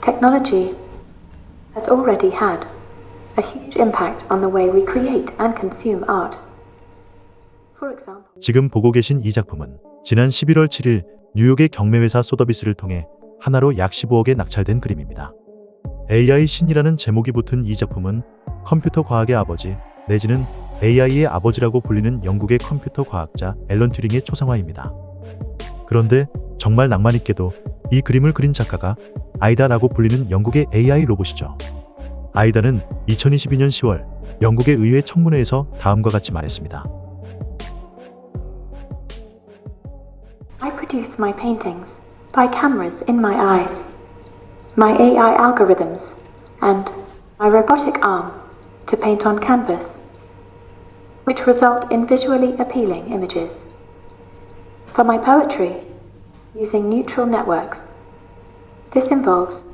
Technology has already had a huge impact on the way we create and consume art. For example, 지금 보고 계신 이 작품은 지난 11월 7일 뉴욕의 경매회사 소더비스를 통해 하나로 약 15억에 낙찰된 그림입니다. AI 신이라는 제목이 붙은 이 작품은 컴퓨터 과학의 아버지 내지는 AI의 아버지라고 불리는 영국의 컴퓨터 과학자 앨런 튜링의 초상화입니다. 그런데 정말 낭만 있게도 이 그림을 그린 작가가 아이다라고 불리는 영국의 AI 로봇이죠. 아이다는 2022년 10월 영국의 의회 청문회에서 다음과 같이 말했습니다. I produce my paintings by cameras in my eyes, my AI algorithms, and my robotic arm to paint on canvas, which result in visually appealing images. For my poetry, using neural networks, this involves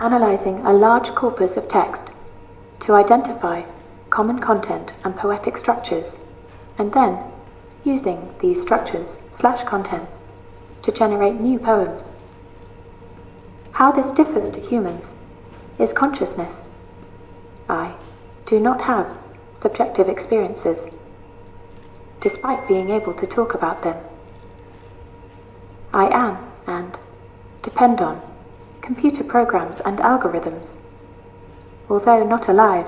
analyzing a large corpus of text to identify common content and poetic structures, and then using these structures/contents to generate new poems. How this differs to humans is consciousness. I do not have subjective experiences, despite being able to talk about them. I am and depend on computer programs and algorithms. Although not alive,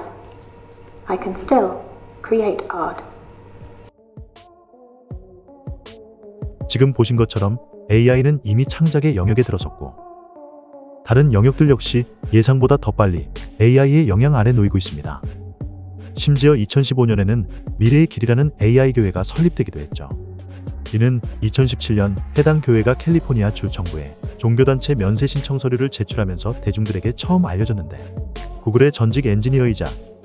I can still create art. 지금 보신 것처럼 AI는 이미 창작의 영역에 들어섰고 다른 영역들 역시 예상보다 더 빨리 AI의 영향 아래 놓이고 있습니다. 심지어 2015년에는 미래의 길이라는 AI 교회가 설립되기도 했죠. 이는 2017년 해당 교회가 캘리포니아 주 정부에 종교단체 면세 신청 서류를 제출하면서 대중들에게 처음 알려졌는데 구글의 전직 엔지니어이자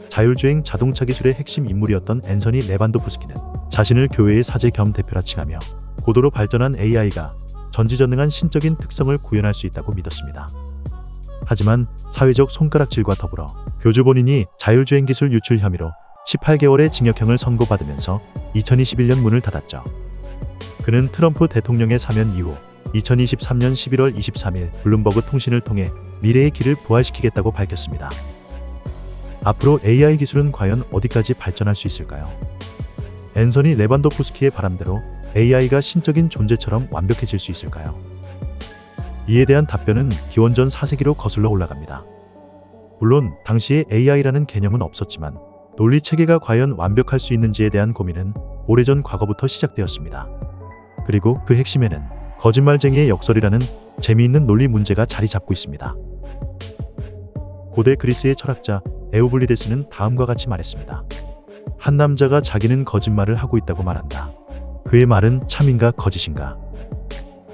자율주행 자동차 기술의 핵심 인물이었던 앤서니 레반도프스키는 자신을 교회의 사제 겸 대표라 칭하며 고도로 발전한 AI가 전지전능한 신적인 특성을 구현할 수 있다고 믿었습니다. 하지만 사회적 손가락질과 더불어 교주 본인이 자율주행 기술 유출 혐의로 18개월의 징역형을 선고받으면서 2021년 문을 닫았죠. 그는 트럼프 대통령의 사면 이후 2023년 11월 23일 블룸버그 통신을 통해 미래의 길을 부활시키겠다고 밝혔습니다. 앞으로 AI 기술은 과연 어디까지 발전할 수 있을까요? 앤서니 레반도프스키의 바람대로 AI가 신적인 존재처럼 완벽해질 수 있을까요? 이에 대한 답변은 기원전 4세기로 거슬러 올라갑니다. 물론 당시에 AI라는 개념은 없었지만 논리 체계가 과연 완벽할 수 있는지에 대한 고민은 오래전 과거부터 시작되었습니다. 그리고 그 핵심에는 거짓말쟁이의 역설이라는 재미있는 논리 문제가 자리 잡고 있습니다. 고대 그리스의 철학자 에우블리데스는 다음과 같이 말했습니다. 한 남자가 자기는 거짓말을 하고 있다고 말한다. 그의 말은 참인가 거짓인가?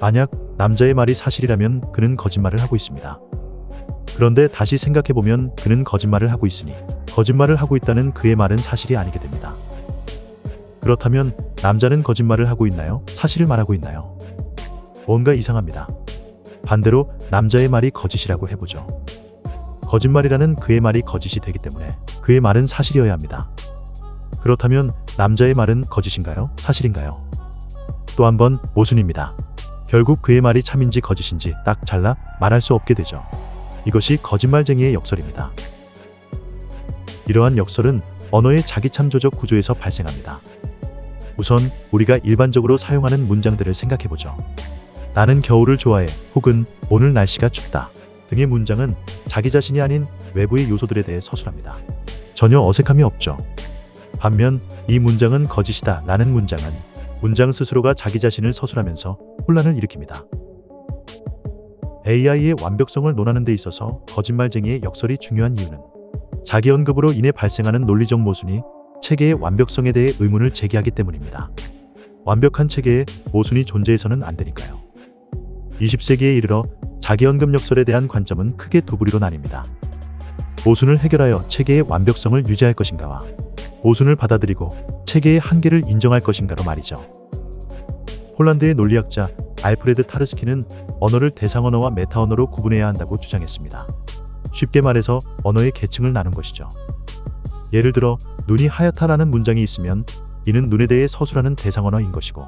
만약 남자의 말이 사실이라면 그는 거짓말을 하고 있습니다. 그런데 다시 생각해보면 그는 거짓말을 하고 있으니 거짓말을 하고 있다는 그의 말은 사실이 아니게 됩니다. 그렇다면 남자는 거짓말을 하고 있나요? 사실을 말하고 있나요? 뭔가 이상합니다. 반대로 남자의 말이 거짓이라고 해보죠. 거짓말이라는 그의 말이 거짓이 되기 때문에 그의 말은 사실이어야 합니다. 그렇다면 남자의 말은 거짓인가요? 사실인가요? 또 한 번 모순입니다. 결국 그의 말이 참인지 거짓인지 딱 잘라 말할 수 없게 되죠. 이것이 거짓말쟁이의 역설입니다. 이러한 역설은 언어의 자기참조적 구조에서 발생합니다. 우선 우리가 일반적으로 사용하는 문장들을 생각해보죠. 나는 겨울을 좋아해 혹은 오늘 날씨가 춥다 등의 문장은 자기 자신이 아닌 외부의 요소들에 대해 서술합니다. 전혀 어색함이 없죠. 반면 이 문장은 거짓이다 라는 문장은 문장 스스로가 자기 자신을 서술하면서 혼란을 일으킵니다. AI의 완벽성을 논하는 데 있어서 거짓말쟁이의 역설이 중요한 이유는 자기 언급으로 인해 발생하는 논리적 모순이 체계의 완벽성에 대해 의문을 제기하기 때문입니다. 완벽한 체계에 모순이 존재해서는 안 되니까요. 20세기에 이르러 자기 언급 역설에 대한 관점은 크게 두 부류로 나뉩니다. 모순을 해결하여 체계의 완벽성을 유지할 것인가와 모순을 받아들이고 체계의 한계를 인정할 것인가로 말이죠. 폴란드의 논리학자 알프레드 타르스키는 언어를 대상언어와 메타언어로 구분해야 한다고 주장했습니다. 쉽게 말해서 언어의 계층을 나눈 것이죠. 예를 들어 눈이 하얗다라는 문장이 있으면 이는 눈에 대해 서술하는 대상언어인 것이고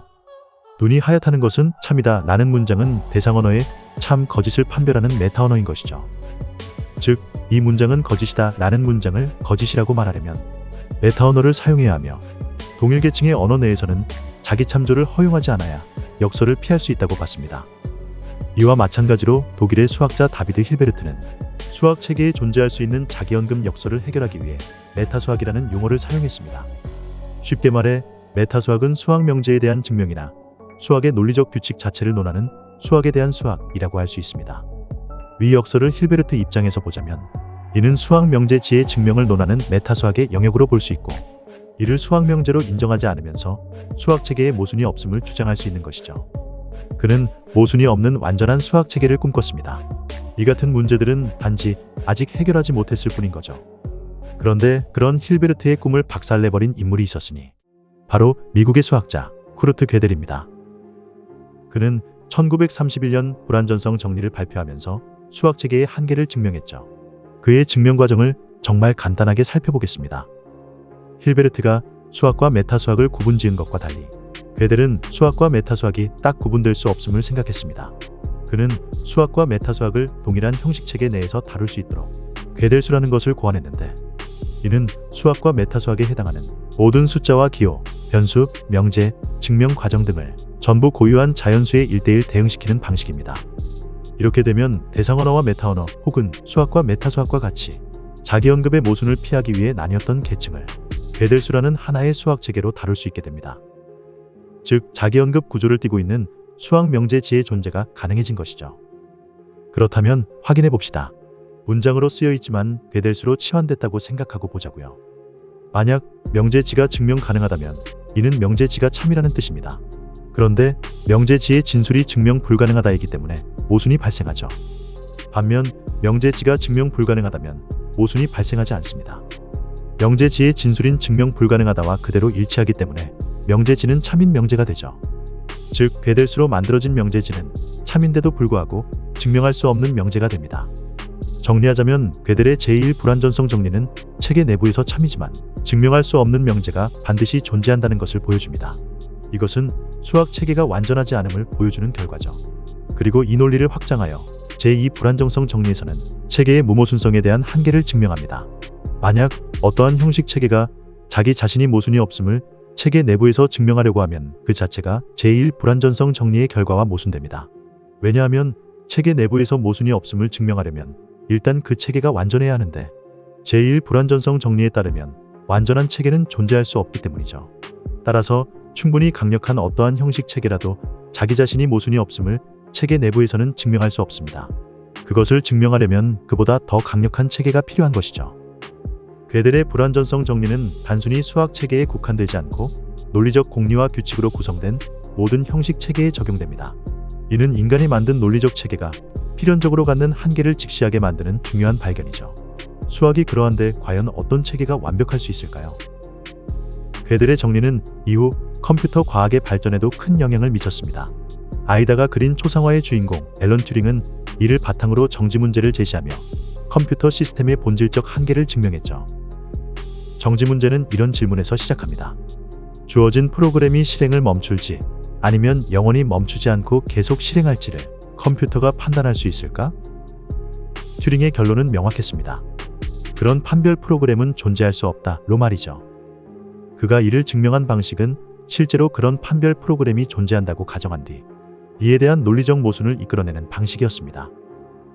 눈이 하얗다는 것은 참이다 라는 문장은 대상언어의 참, 거짓을 판별하는 메타언어인 것이죠. 즉, 이 문장은 거짓이다 라는 문장을 거짓이라고 말하려면 메타 언어를 사용해야 하며, 동일 계층의 언어 내에서는 자기 참조를 허용하지 않아야 역설을 피할 수 있다고 봤습니다. 이와 마찬가지로 독일의 수학자 다비드 힐베르트는 수학 체계에 존재할 수 있는 자기연금 역설을 해결하기 위해 메타수학이라는 용어를 사용했습니다. 쉽게 말해 메타수학은 수학 명제에 대한 증명이나 수학의 논리적 규칙 자체를 논하는 수학에 대한 수학이라고 할 수 있습니다. 위 역설을 힐베르트 입장에서 보자면 이는 수학 명제치의 증명을 논하는 메타수학의 영역으로 볼 수 있고, 이를 수학 명제로 인정하지 않으면서 수학 체계에 모순이 없음을 주장할 수 있는 것이죠. 그는 모순이 없는 완전한 수학 체계를 꿈꿨습니다. 이 같은 문제들은 단지 아직 해결하지 못했을 뿐인 거죠. 그런데 그런 힐베르트의 꿈을 박살내버린 인물이 있었으니 바로 미국의 수학자 쿠르트 gödel입니다. 그는 1931년 불완전성 정리를 발표하면서 수학 체계의 한계를 증명했죠. 그의 증명 과정을 정말 간단하게 살펴보겠습니다. 힐베르트가 수학과 메타수학을 구분지은 것과 달리 gödel은 수학과 메타수학이 딱 구분될 수 없음을 생각했습니다. 그는 수학과 메타수학을 동일한 형식체계 내에서 다룰 수 있도록 gödel수라는 것을 고안했는데, 이는 수학과 메타수학에 해당하는 모든 숫자와 기호, 변수, 명제, 증명 과정 등을 전부 고유한 자연수에 1:1 대응시키는 방식입니다. 이렇게 되면 대상언어와 메타언어 혹은 수학과 메타수학과 같이 자기연급의 모순을 피하기 위해 나뉘었던 계층을 gödel수라는 하나의 수학 체계로 다룰 수 있게 됩니다. 즉, 자기연급 구조를 띠고 있는 수학 명제지의 존재가 가능해진 것이죠. 그렇다면 확인해 봅시다. 문장으로 쓰여 있지만 gödel수로 치환됐다고 생각하고 보자고요. 만약 명제지가 증명 가능하다면 이는 명제지가 참이라는 뜻입니다. 그런데 명제지의 진술이 증명 불가능하다이기 때문에 모순이 발생하죠. 반면 명제지가 증명 불가능하다면 모순이 발생하지 않습니다. 명제지의 진술인 증명 불가능하다와 그대로 일치하기 때문에 명제지는 참인 명제가 되죠. 즉, gödel수로 만들어진 명제지는 참인데도 불구하고 증명할 수 없는 명제가 됩니다. 정리하자면 gödel의 제1 불완전성 정리는 체계 내부에서 참이지만 증명할 수 없는 명제가 반드시 존재한다는 것을 보여줍니다. 이것은 수학 체계가 완전하지 않음을 보여주는 결과죠. 그리고 이 논리를 확장하여 제2 불안정성 정리에서는 체계의 무모순성에 대한 한계를 증명합니다. 만약 어떠한 형식 체계가 자기 자신이 모순이 없음을 체계 내부에서 증명하려고 하면 그 자체가 제1 불완전성 정리의 결과와 모순됩니다. 왜냐하면 체계 내부에서 모순이 없음을 증명하려면 일단 그 체계가 완전해야 하는데, 제1 불완전성 정리에 따르면 완전한 체계는 존재할 수 없기 때문이죠. 따라서 충분히 강력한 어떠한 형식 체계라도 자기 자신이 모순이 없음을 체계 내부에서는 증명할 수 없습니다. 그것을 증명하려면 그보다 더 강력한 체계가 필요한 것이죠. gödel의 불완전성 정리는 단순히 수학 체계에 국한되지 않고 논리적 공리와 규칙으로 구성된 모든 형식 체계에 적용됩니다. 이는 인간이 만든 논리적 체계가 필연적으로 갖는 한계를 직시하게 만드는 중요한 발견이죠. 수학이 그러한데 과연 어떤 체계가 완벽할 수 있을까요? gödel의 정리는 이후 컴퓨터 과학의 발전에도 큰 영향을 미쳤습니다. 아이다가 그린 초상화의 주인공 앨런 튜링은 이를 바탕으로 정지 문제를 제시하며 컴퓨터 시스템의 본질적 한계를 증명했죠. 정지 문제는 이런 질문에서 시작합니다. 주어진 프로그램이 실행을 멈출지 아니면 영원히 멈추지 않고 계속 실행할지를 컴퓨터가 판단할 수 있을까? 튜링의 결론은 명확했습니다. 그런 판별 프로그램은 존재할 수 없다로 말이죠. 그가 이를 증명한 방식은 실제로 그런 판별 프로그램이 존재한다고 가정한 뒤 이에 대한 논리적 모순을 이끌어내는 방식이었습니다.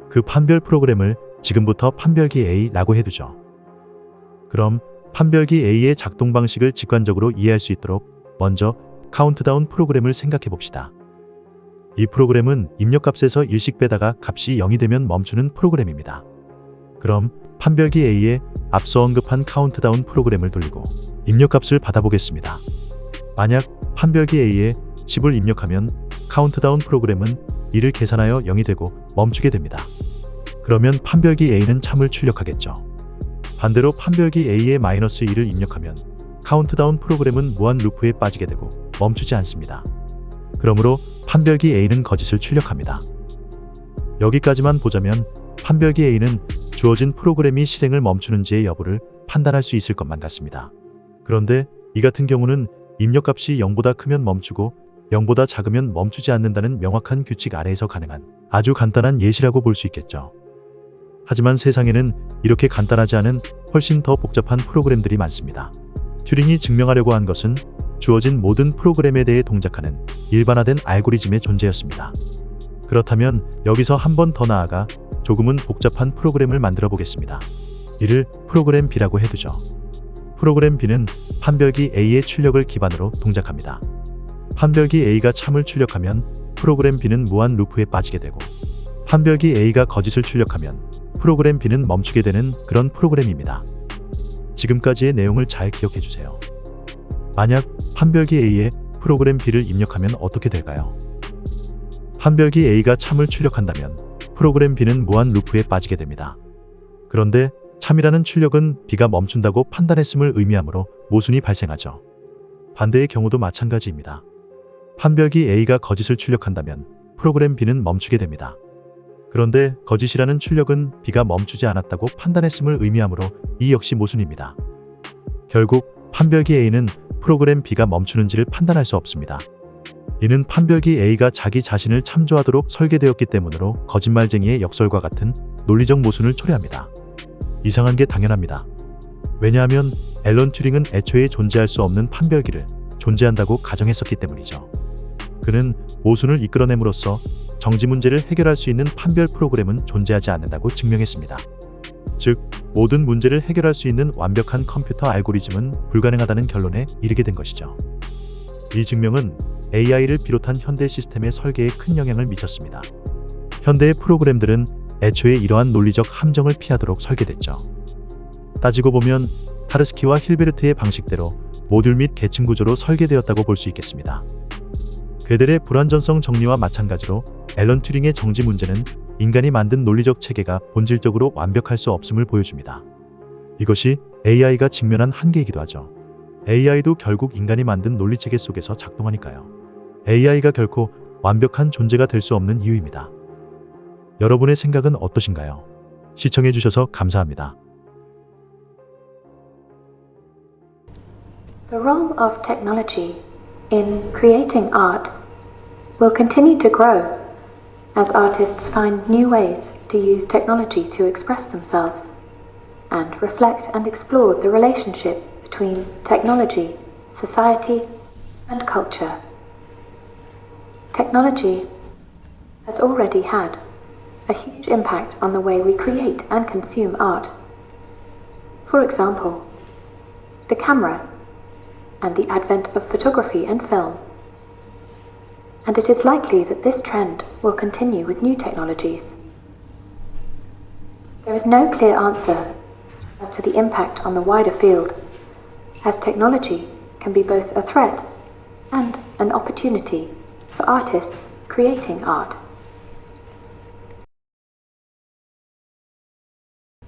그 판별 프로그램을 지금부터 판별기 A라고 해두죠. 그럼 판별기 A의 작동 방식을 직관적으로 이해할 수 있도록 먼저 카운트다운 프로그램을 생각해 봅시다. 이 프로그램은 입력값에서 일씩 빼다가 값이 0이 되면 멈추는 프로그램입니다. 그럼 판별기 A에 앞서 언급한 카운트다운 프로그램을 돌리고 입력값을 받아보겠습니다. 만약 판별기 A에 10을 입력하면 카운트다운 프로그램은 이를 계산하여 0이 되고 멈추게 됩니다. 그러면 판별기 A는 참을 출력하겠죠. 반대로 판별기 A에 -1을 입력하면 카운트다운 프로그램은 무한 루프에 빠지게 되고 멈추지 않습니다. 그러므로 판별기 A는 거짓을 출력합니다. 여기까지만 보자면 판별기 A는 주어진 프로그램이 실행을 멈추는지의 여부를 판단할 수 있을 것만 같습니다. 그런데 이 같은 경우는 입력값이 0보다 크면 멈추고 0보다 작으면 멈추지 않는다는 명확한 규칙 아래에서 가능한 아주 간단한 예시라고 볼 수 있겠죠. 하지만 세상에는 이렇게 간단하지 않은 훨씬 더 복잡한 프로그램들이 많습니다. 튜링이 증명하려고 한 것은 주어진 모든 프로그램에 대해 동작하는 일반화된 알고리즘의 존재였습니다. 그렇다면 여기서 한 번 더 나아가 조금은 복잡한 프로그램을 만들어 보겠습니다. 이를 프로그램 B라고 해두죠. 프로그램 B는 판별기 A의 출력을 기반으로 동작합니다. 판별기 A가 참을 출력하면 프로그램 B는 무한 루프에 빠지게 되고, 판별기 A가 거짓을 출력하면 프로그램 B는 멈추게 되는 그런 프로그램입니다. 지금까지의 내용을 잘 기억해 주세요. 만약 판별기 A에 프로그램 B를 입력하면 어떻게 될까요? 판별기 A가 참을 출력한다면 프로그램 B는 무한 루프에 빠지게 됩니다. 그런데 참이라는 출력은 B가 멈춘다고 판단했음을 의미하므로 모순이 발생하죠. 반대의 경우도 마찬가지입니다. 판별기 A가 거짓을 출력한다면 프로그램 B는 멈추게 됩니다. 그런데 거짓이라는 출력은 B가 멈추지 않았다고 판단했음을 의미하므로 이 역시 모순입니다. 결국 판별기 A는 프로그램 B가 멈추는지를 판단할 수 없습니다. 이는 판별기 A가 자기 자신을 참조하도록 설계되었기 때문으로 거짓말쟁이의 역설과 같은 논리적 모순을 초래합니다. 이상한 게 당연합니다. 왜냐하면 앨런 튜링은 애초에 존재할 수 없는 판별기를 존재한다고 가정했었기 때문이죠. 그는 모순을 이끌어냄으로써 정지 문제를 해결할 수 있는 판별 프로그램은 존재하지 않는다고 증명했습니다. 즉, 모든 문제를 해결할 수 있는 완벽한 컴퓨터 알고리즘은 불가능하다는 결론에 이르게 된 것이죠. 이 증명은 AI를 비롯한 현대 시스템의 설계에 큰 영향을 미쳤습니다. 현대의 프로그램들은 애초에 이러한 논리적 함정을 피하도록 설계됐죠. 따지고 보면 타르스키와 힐베르트의 방식대로 모듈 및 계층 구조로 설계되었다고 볼 수 있겠습니다. 괴델의 불완전성 정리와 마찬가지로 앨런 튜링의 정지 문제는 인간이 만든 논리적 체계가 본질적으로 완벽할 수 없음을 보여줍니다. 이것이 AI가 직면한 한계이기도 하죠. AI도 결국 인간이 만든 논리 체계 속에서 작동하니까요. AI가 결코 완벽한 존재가 될 수 없는 이유입니다. 여러분의 생각은 어떠신가요? 시청해주셔서 감사합니다. The role of technology in creating art will continue to grow as artists find new ways to use technology to express themselves and reflect and explore the relationship between technology, society, and culture. Technology has already had a huge impact on the way we create and consume art. For example, the camera and the advent of photography and film. And it is likely that this trend will continue with new technologies. There is no clear answer as to the impact on the wider field, as technology can be both a threat and an opportunity for artists creating art.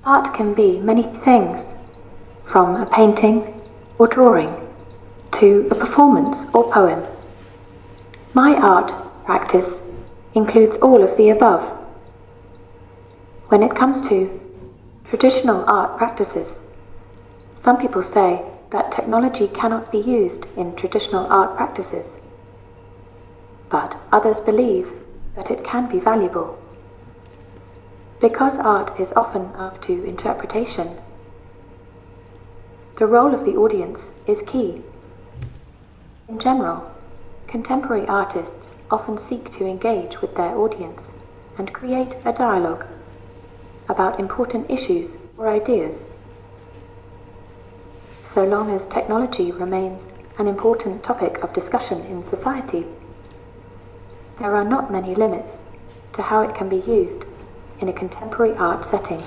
Art can be many things, from a painting or drawing to a performance or poem. My art practice includes all of the above. When it comes to traditional art practices, some people say that technology cannot be used in traditional art practices, but others believe that it can be valuable. Because art is often up to interpretation, the role of the audience is key. In general, contemporary artists often seek to engage with their audience and create a dialogue about important issues or ideas. So long as technology remains an important topic of discussion in society, there are not many limits to how it can be used in a contemporary art setting.